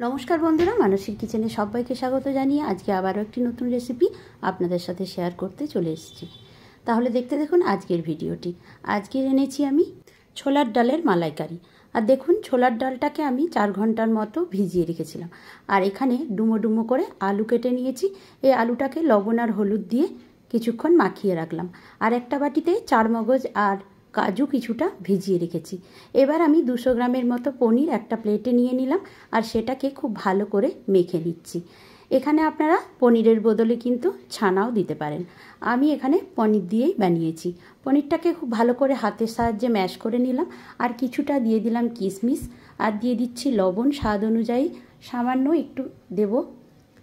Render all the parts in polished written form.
নমস্কার বন্ধুরা, মানসীর কিচেনে সবাইকে স্বাগত জানিয়ে আজকে আবারও একটি নতুন রেসিপি আপনাদের সাথে শেয়ার করতে চলে এসেছি। তাহলে দেখতে দেখুন আজকের ভিডিওটি। আজকে এনেছি আমি ছোলার ডালের মালাইকারি। আর দেখুন, ছোলার ডালটাকে আমি 4 ঘন্টার মতো ভিজিয়ে রেখেছিলাম। আর এখানে ডুমো ডুমো করে আলু কেটে নিয়েছি। এই আলুটাকে লবণ আর হলুদ দিয়ে কিছুক্ষণ মাখিয়ে রাখলাম। আর একটা বাটিতে 4 মগজ আর কাজু কিছুটা ভিজিয়ে রেখেছি। এবার আমি 200 গ্রামের মতো পনির একটা প্লেটে নিয়ে নিলাম আর সেটাকে খুব ভালো করে মেখে নিচ্ছি। এখানে আপনারা পনিরের বদলে কিন্তু ছানাও দিতে পারেন। আমি এখানে পনির দিয়েই বানিয়েছি। পনিরটাকে খুব ভালো করে হাতের সাহায্যে ম্যাশ করে নিলাম। আর কিছুটা দিয়ে দিলাম কিশমিশ, আর দিয়ে দিচ্ছি লবণ স্বাদ অনুযায়ী। সামান্য একটু দেব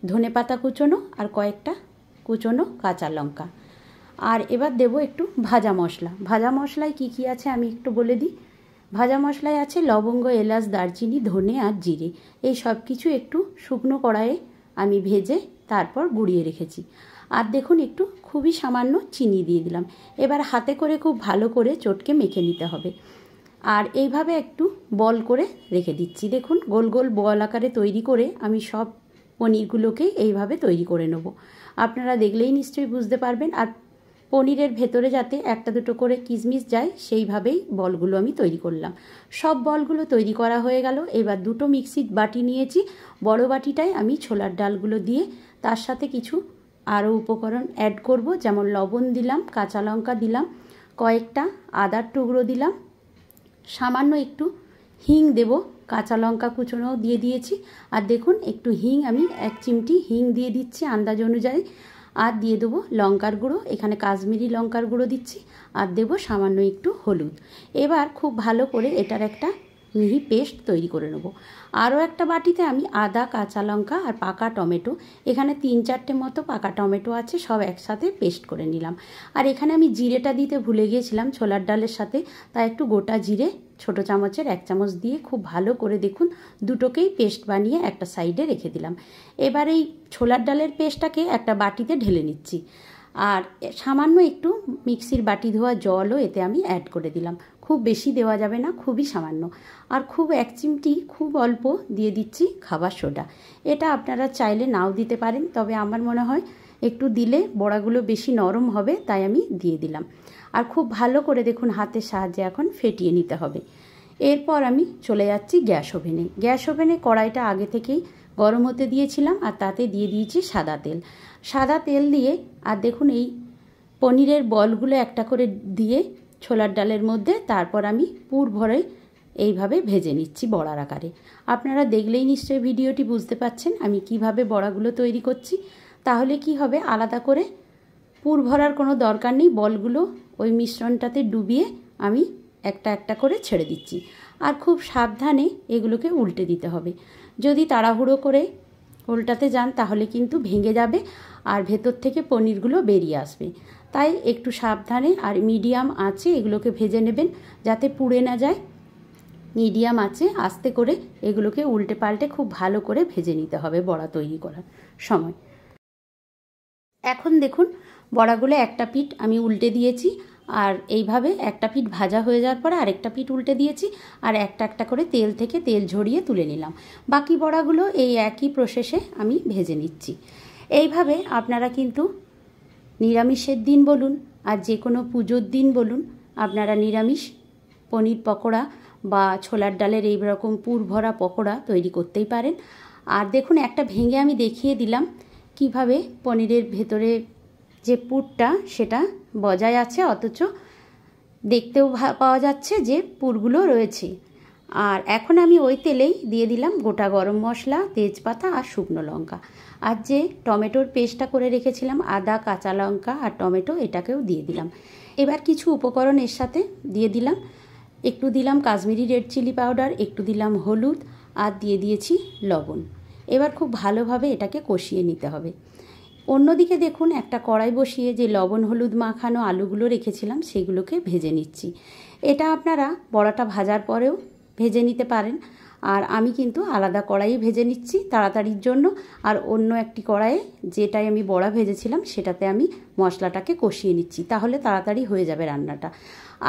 ধনেপাতা কুচোনো আর কয়েকটা কুচোনো কাঁচা লঙ্কা। আর এবার দেব একটু ভাজা মশলা। ভাজা মশলায় কি কি আছে আমি একটু বলে দিই। ভাজা মশলায় আছে লবঙ্গ, এলাচ, দারচিনি, ধনে আর জিরে। এই সব কিছু একটু শুকনো কড়াইয়ে আমি ভেজে তারপর গুঁড়িয়ে রেখেছি। আর দেখুন, একটু খুবই সামান্য চিনি দিয়ে দিলাম। এবার হাতে করে খুব ভালো করে চটকে মেখে নিতে হবে। আর এইভাবে একটু বল করে রেখে দিচ্ছি। দেখুন, গোল গোল বল আকারে তৈরি করে আমি সব পনিরগুলোকে এইভাবে তৈরি করে নেব। আপনারা দেখলেই নিশ্চয়ই বুঝতে পারবেন। আর পনিরের ভেতরে যাতে একটা দুটো করে কিশমিশ যায় সেইভাবেই বলগুলো আমি তৈরি করলাম। সব বলগুলো তৈরি করা হয়ে গেল। এবার দুটো মিক্সির বাটি নিয়েছি। বড় বাটিটায় আমি ছোলার ডালগুলো দিয়ে তার সাথে কিছু আরও উপকরণ অ্যাড করব, যেমন লবণ দিলাম, কাঁচা লঙ্কা দিলাম, কয়েকটা আদার টুকরো দিলাম, সামান্য একটু হিং দেব, কাঁচা লঙ্কা কুচোনোও দিয়ে দিয়েছি। আর দেখুন, একটু হিং আমি 1 চিমটি হিং দিয়ে দিচ্ছি আন্দাজ অনুযায়ী। আর দিয়ে দেবো লঙ্কার গুঁড়ো, এখানে কাশ্মীরি লঙ্কার গুঁড়ো দিচ্ছি। আর দেবো সামান্য একটু হলুদ। এবার খুব ভালো করে এটার একটা মিহি পেস্ট তৈরি করে নেব। আরও একটা বাটিতে আমি আদা, কাঁচা লঙ্কা আর পাকা টমেটো, এখানে 3-4টে মতো পাকা টমেটো আছে, সব একসাথে পেস্ট করে নিলাম। আর এখানে আমি জিরেটা দিতে ভুলে গিয়েছিলাম ছোলার ডালের সাথে, তাই একটু গোটা জিরে ছোটো চামচের 1 চামচ দিয়ে খুব ভালো করে দেখুন দুটোকেই পেস্ট বানিয়ে একটা সাইডে রেখে দিলাম। এবার এই ছোলার ডালের পেস্টটাকে একটা বাটিতে ঢেলে নিচ্ছি। আর সামান্য একটু মিক্সির বাটি ধোয়া জলও এতে আমি অ্যাড করে দিলাম। খুব বেশি দেওয়া যাবে না, খুবই সামান্য। আর খুব 1 চিমটি খুব অল্প দিয়ে দিচ্ছি খাবার সোডা। এটা আপনারা চাইলে নাও দিতে পারেন, তবে আমার মনে হয় একটু দিলে বড়াগুলো বেশি নরম হবে, তাই আমি দিয়ে দিলাম। আর খুব ভালো করে দেখুন হাতের সাহায্যে এখন ফেটিয়ে নিতে হবে। এরপর আমি চলে যাচ্ছি গ্যাস ওভেনে। গ্যাস ওভেনে কড়াইটা আগে থেকেই গরম হতে দিয়েছিলাম আর তাতে দিয়ে দিয়েছি সাদা তেল। সাদা তেল দিয়ে আর দেখুন এই পনিরের বলগুলো একটা করে দিয়ে ছোলার ডালের মধ্যে তারপর আমি পুর ভরে এইভাবে ভেজে নিচ্ছি বড়ার আকারে। আপনারা দেখলেই নিশ্চয়ই ভিডিওটি বুঝতে পাচ্ছেন আমি কিভাবে বড়াগুলো তৈরি করছি। তাহলে কি হবে, আলাদা করে পুর ভরার কোনো দরকার নেই। বলগুলো ওই মিশ্রণটাতে ডুবিয়ে আমি একটা একটা করে ছেড়ে দিচ্ছি। আর খুব সাবধানে এগুলোকে উল্টে দিতে হবে। যদি তাড়াহুড়ো করে উল্টাতে যান তাহলে কিন্তু ভেঙে যাবে আর ভেতর থেকে পনিরগুলো বেরিয়ে আসবে। তাই একটু সাবধানে আর মিডিয়াম আঁচে এগুলোকে ভেজে নেবেন যাতে পুড়ে না যায়। মিডিয়াম আঁচে আস্তে করে এগুলোকে উল্টে পাল্টে খুব ভালো করে ভেজে নিতে হবে বড়া তৈরি করার সময়। এখন দেখুন, বড়াগুলো একটা পিঠ আমি উল্টে দিয়েছি। আর এইভাবে একটা পিঠ ভাজা হয়ে যাওয়ার পরে আরেকটা পিঠ উল্টে দিয়েছি। আর একটা একটা করে তেল থেকে তেল ঝরিয়ে তুলে নিলাম। বাকি বড়াগুলো এই একই প্রসেসে আমি ভেজে নিচ্ছি। এইভাবে আপনারা কিন্তু নিরামিষের দিন বলুন আর যে কোনো পুজোর দিন বলুন, আপনারা নিরামিষ পনির পকোড়া বা ছোলার ডালের এই রকম পুর ভরা পকোড়া তৈরি করতেই পারেন। আর দেখুন, একটা ভেঙে আমি দেখিয়ে দিলাম কিভাবে পনিরের ভেতরে যে পুরটা সেটা বজায় আছে, অথচ দেখতেও পাওয়া যাচ্ছে যে পুরগুলো রয়েছে। আর এখন আমি ওই তেলেই দিয়ে দিলাম গোটা গরম মশলা, তেজপাতা আর শুকনো লঙ্কা। আর যে টমেটোর পেস্টটা করে রেখেছিলাম, আদা, কাঁচা লঙ্কা আর টমেটো, এটাকেও দিয়ে দিলাম। এবার কিছু উপকরণ এর সাথে দিয়ে দিলাম। একটু দিলাম কাশ্মীরি রেড চিলি পাউডার, একটু দিলাম হলুদ আর দিয়ে দিয়েছি লবণ। এবার খুব ভালোভাবে এটাকে কষিয়ে নিতে হবে। অন্যদিকে দেখুন, একটা কড়াই বসিয়ে যে লবণ হলুদ মাখানো আলুগুলো রেখেছিলাম সেগুলোকে ভেজে নিচ্ছি। এটা আপনারা বড়াটা ভাজার পরেও ভেজে নিতে পারেন। আর আমি কিন্তু আলাদা কড়াইয়ে ভেজে নিচ্ছি তাড়াতাড়ির জন্য। আর অন্য একটি কড়াইয়ে যেটাই আমি বড়া ভেজেছিলাম সেটাতে আমি মশলাটাকে কষিয়ে নিচ্ছি, তাহলে তাড়াতাড়ি হয়ে যাবে রান্নাটা।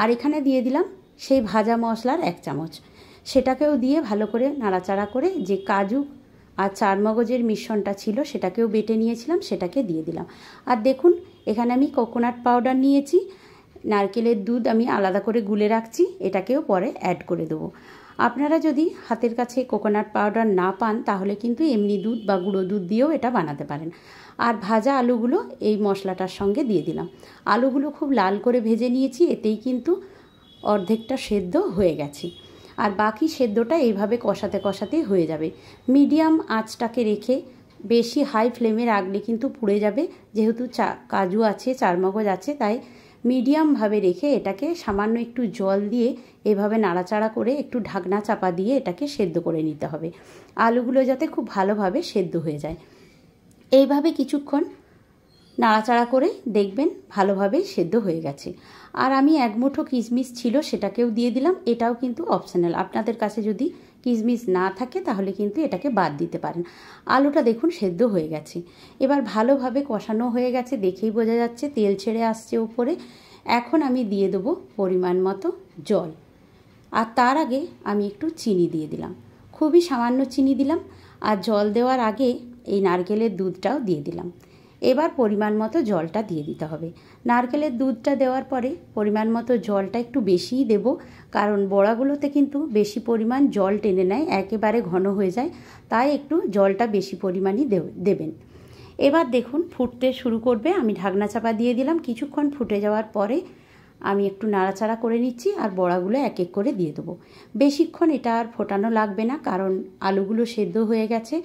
আর এখানে দিয়ে দিলাম সেই ভাজা মশলার 1 চামচ, সেটাকেও দিয়ে ভালো করে নাড়াচাড়া করে যে কাজু আর চারমগজের মিশ্রণটা ছিল সেটাকেও বেটে নিয়েছিলাম, সেটাকে দিয়ে দিলাম। আর দেখুন এখানে আমি কোকোনাট পাউডার নিয়েছি, নারকেলের দুধ আমি আলাদা করে গুলে রাখছি, এটাকেও পরে অ্যাড করে দেবো। আপনারা যদি হাতের কাছে কোকোনাট পাউডার না পান তাহলে কিন্তু এমনি দুধ বা গুঁড়ো দুধ দিয়েও এটা বানাতে পারেন। আর ভাজা আলুগুলো এই মশলাটার সঙ্গে দিয়ে দিলাম। আলুগুলো খুব লাল করে ভেজে নিয়েছি, এতেই কিন্তু অর্ধেকটা সেদ্ধ হয়ে গেছে। আর বাকি সেদ্ধটা এইভাবে কষাতে কষাতেই হয়ে যাবে। মিডিয়াম আঁচটাকে রেখে বেশি হাই ফ্লেমে রাখলে কিন্তু পুড়ে যাবে, যেহেতু কাজু আছে, চারমগজ আছে, তাই মিডিয়ামভাবে রেখে এটাকে সামান্য একটু জল দিয়ে এভাবে নাড়াচাড়া করে একটু ঢাকনা চাপা দিয়ে এটাকে সেদ্ধ করে নিতে হবে, আলুগুলো যাতে খুব ভালোভাবে সেদ্ধ হয়ে যায়। এইভাবে কিছুক্ষণ নাড়াচাড়া করে দেখবেন ভালোভাবে সেদ্ধ হয়ে গেছে। আর আমি এক মুঠো কিশমিশ ছিল সেটাকেও দিয়ে দিলাম, এটাও কিন্তু অপশনাল, আপনাদের কাছে যদি কিশমিশ না থাকে তাহলে কিন্তু এটাকে বাদ দিতে পারেন। আলুটা দেখুন সেদ্ধ হয়ে গেছে, এবার ভালোভাবে কষানো হয়ে গেছে, দেখেই বোঝা যাচ্ছে তেল ছেড়ে আসছে উপরে। এখন আমি দিয়ে দেবো পরিমাণ মতো জল, আর তার আগে আমি একটু চিনি দিয়ে দিলাম, খুবই সামান্য চিনি দিলাম। আর জল দেওয়ার আগে এই নারকেলের দুধটাও দিয়ে দিলাম। এবার পরিমাণ মতো জলটা দিয়ে দিতে হবে। নারকেলের দুধটা দেওয়ার পরে পরিমাণ মতো জলটা একটু বেশিই দেব, কারণ বড়াগুলোতে কিন্তু বেশি পরিমাণ জল টেনে নেয়, একেবারে ঘন হয়ে যায়, তাই একটু জলটা বেশি পরিমাণই দেবেন। এবার দেখুন ফুটতে শুরু করবে, আমি ঢাকনা চাপা দিয়ে দিলাম। কিছুক্ষণ ফুটে যাওয়ার পরে আমি একটু নাড়াচাড়া করে নিচ্ছি আর বড়াগুলো এক এক করে দিয়ে দেবো। বেশিক্ষণ এটা আর ফোটানো লাগবে না, কারণ আলুগুলো সেদ্ধ হয়ে গেছে।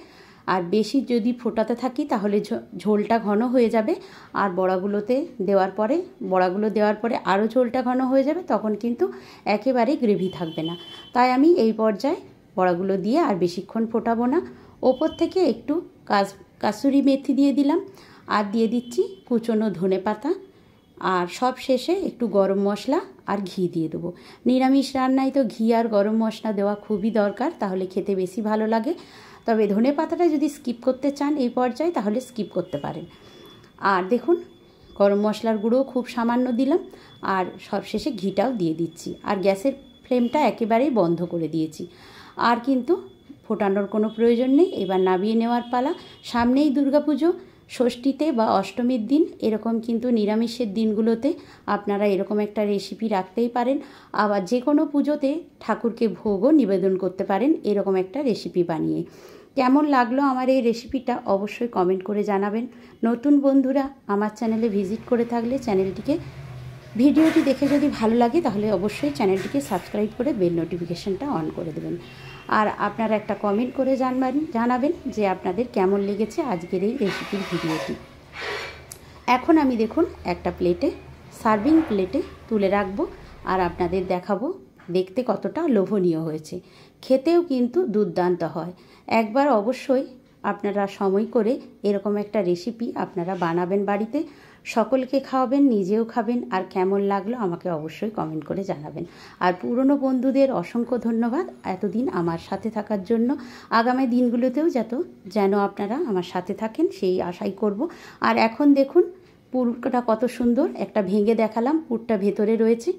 আর বেশি যদি ফোটাতে থাকি তাহলে ঝোলটা ঘন হয়ে যাবে, আর বড়াগুলো দেওয়ার পরে আরও ঝোলটা ঘন হয়ে যাবে, তখন কিন্তু একেবারেই গ্রেভি থাকবে না। তাই আমি এই পর্যায়ে বড়াগুলো দিয়ে আর বেশিক্ষণ ফোটাবো না। ওপর থেকে একটু কাসুরি মেথি দিয়ে দিলাম, আর দিয়ে দিচ্ছি কুচনো ধনেপাতা, আর সব শেষে একটু গরম মশলা আর ঘি দিয়ে দেবো। নিরামিষ রান্নায় তো ঘি আর গরম মশলা দেওয়া খুবই দরকার, তাহলে খেতে বেশি ভালো লাগে। তবে ধনে পাতাটা যদি স্কিপ করতে চান এই পর্যায়ে তাহলে স্কিপ করতে পারেন। আর দেখুন গরম মশলার গুঁড়োও খুব সামান্য দিলাম, আর সবশেষে ঘিটাও দিয়ে দিচ্ছি। আর গ্যাসের ফ্লেমটা একেবারেই বন্ধ করে দিয়েছি। আর কিন্তু ফোটানোর কোনো প্রয়োজন নেই। এবার নামিয়ে নেওয়ার পালা। সামনেই দুর্গাপুজো, ষষ্ঠীতে বা অষ্টমীর দিন এরকম কিন্তু নিরামিষের দিনগুলোতে আপনারা এরকম একটা রেসিপি রাখতেই পারেন। আবার যে কোনো পুজোতে ঠাকুরকে ভোগও নিবেদন করতে পারেন এরকম একটা রেসিপি বানিয়ে। কেমন লাগলো আমার এই রেসিপিটা অবশ্যই কমেন্ট করে জানাবেন। নতুন বন্ধুরা আমার চ্যানেলে ভিজিট করে থাকলে ভিডিওটি দেখে যদি ভালো লাগে তাহলে অবশ্যই চ্যানেলটিকে সাবস্ক্রাইব করে বেল নোটিফিকেশনটা অন করে দেবেন। আর আপনারা একটা কমেন্ট করে জানাবেন যে আপনাদের কেমন লেগেছে আজকের এই রেসিপির ভিডিওটি। এখন আমি দেখুন একটা সার্ভিং প্লেটে তুলে রাখবো, আর আপনাদের দেখাবো দেখতে কতটা লোভনীয় হয়েছে। খেতেও কিন্তু দুর্দান্ত হয়। একবার অবশ্যই আপনারা সময় করে এরকম একটা রেসিপি আপনারা বানাবেন বাড়িতে, সকলকে খাওয়াবেন, নিজেও খাবেন, আর কেমন লাগলো আমাকে অবশ্যই কমেন্ট করে জানাবেন। আর পুরনো বন্ধুদের অসংখ্য ধন্যবাদ এতদিন আমার সাথে থাকার জন্য। আগামী দিনগুলোতেও যেন আপনারা আমার সাথে থাকেন সেই আশাই করব। আর এখন দেখুন পুরটা কত সুন্দর, একটা ভেঙে দেখালাম, পুরটা ভেতরে রয়েছে।